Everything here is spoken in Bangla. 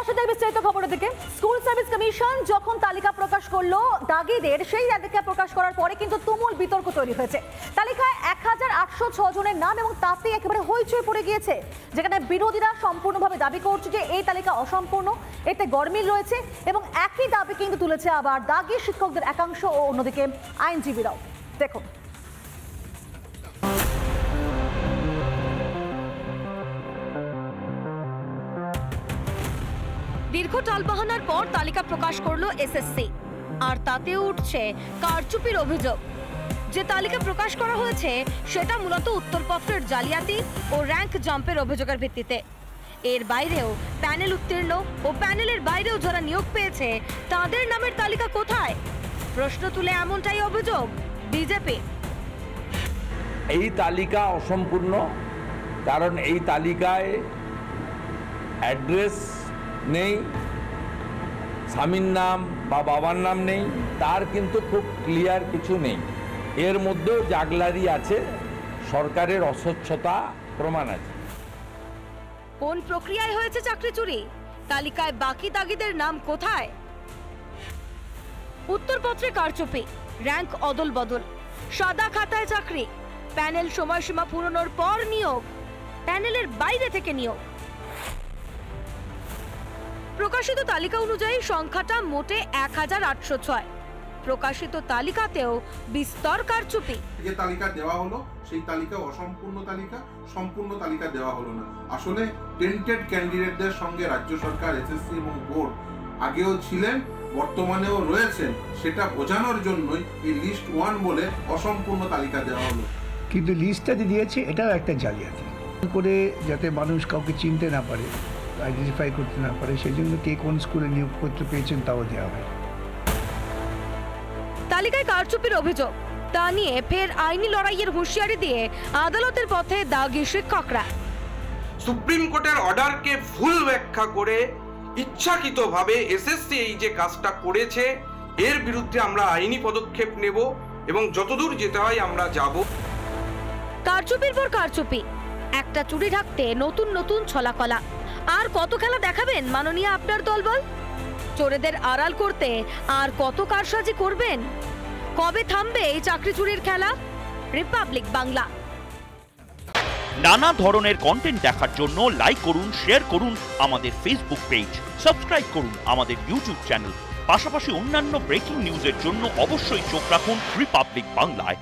আসা যায় বিস্তারিত খবরের দিকে। স্কুল সার্ভিস কমিশন যখন তালিকা প্রকাশ করলো দাগিদের, সেই তালিকা প্রকাশ করার পরে কিন্তু তুমুল বিতর্ক তৈরি হয়েছে। তালিকায় 1806 জনের নাম এবং তাতে একেবারে হইচই পড়ে গিয়েছে, যেখানে বিরোধীরা সম্পূর্ণভাবে দাবি করছে যে এই তালিকা অসম্পূর্ণ, এতে গরমিল রয়েছে এবং একই দাবি কিন্তু তুলেছে আবার দাগি শিক্ষকদের একাংশ ও অন্যদিকে আইনজীবীরাও। দেখুন, দীর্ঘ টালবাহানার পর তালিকা প্রকাশ করলো এসএসসি, আর তাতে উঠছে কারচুপির অভিযোগ। যে তালিকা প্রকাশ করা হয়েছে সেটা মূলত উত্তরপত্রের জালিয়াতি ও র্যাঙ্ক জাম্পের অভিযোগের ভিত্তিতে। এর বাইরেও প্যানেল উত্তীর্ণ ও প্যানেলের বাইরেও যারা নিয়োগ পেয়েছে তাদের নামের তালিকা কোথায়, প্রশ্ন তুলে এমনটাই অভিযোগ বিজেপি। এই তালিকা অসম্পূর্ণ, কারণ এই তালিকায় অ্যাড্রেস নেই, স্বামীর নাম বা বাবার নাম নেই, তার কিন্তু খুব ক্লিয়ার কিছু নেই। এর মধ্যেও জাগলারি আছে, সরকারের অস্বচ্ছতা প্রমাণ আছে। কোন প্রক্রিয়ায় হয়েছে চাকরি চুরি, তালিকায় বাকি দাগিদের নাম কোথায়? উত্তরপত্রে কারচুপি, র্যাঙ্ক অদল বদল, সাদা খাতায় চাকরি, প্যানেল সময়সীমা পূরণের পর নিয়োগ, প্যানেলের বাইরে থেকে নিয়োগ। প্রকাশিত তালিকা অনুযায়ী সংখ্যাটা মোটে 1806। প্রকাশিত তালিকাতেও বিস্তর কারচুপি। যে তালিকা দেওয়া হলো সেই তালিকা অসম্পূর্ণ তালিকা, সম্পূর্ণ তালিকা দেওয়া হলো না। আসলে টেন্টেড ক্যান্ডিডেটদের সঙ্গে রাজ্য সরকার, এসএসসি এবং বোর্ড আগেও ছিলেন, বর্তমানেও রয়েছেন, সেটা বোঝানোর জন্যই এই লিস্ট 1 বলে অসম্পূর্ণ তালিকা দেওয়া হলো। কিন্তু লিস্টটা যে দিয়েছে এটাও একটা জালিয়াতি করে, যাতে মানুষ কাউকে চিনতে না পারে, আইডেন্টিফাই করতে না পারে, সেই জন্য কে কোন স্কুলে নিয়োগপত্র পেয়েছেন তাও দেওয়া হয়। তালিকায় কারচুপির অভিযোগ, তা নিয়ে ফের আইনি লড়াইয়ের হুঁশিয়ারি দিয়ে আদালতের পথে দাগি শিক্ষকরা। সুপ্রিম কোর্টের অর্ডারকে ভুল ব্যাখ্যা করে ইচ্ছাকৃতভাবে এসএসসি এই যে কাজটা করেছে, এর বিরুদ্ধে আমরা আইনি পদক্ষেপ নেব এবং যতদূর যেতে হয় আমরা যাব। কারচুপির পর কারচুপি, একটা চুরি ঢাকতে নতুন নতুন ছলাকলা। আর কত খেলা দেখাবেন মাননীয় আপনার দলবল? চোরেদের আড়াল করতে আর কত কারসাজি করবেন? কবে থামবে এই চাকরি চুরির খেলা? রিপাবলিক বাংলা। নানা ধরনের কন্টেন্ট দেখার জন্য লাইক করুন, শেয়ার করুন আমাদের ফেসবুক পেজ, সাবস্ক্রাইব করুন আমাদের ইউটিউব চ্যানেল। পাশাপাশি অন্যান্য ব্রেকিং নিউজের জন্য অবশ্যই চোখ রাখুন রিপাবলিক বাংলায়।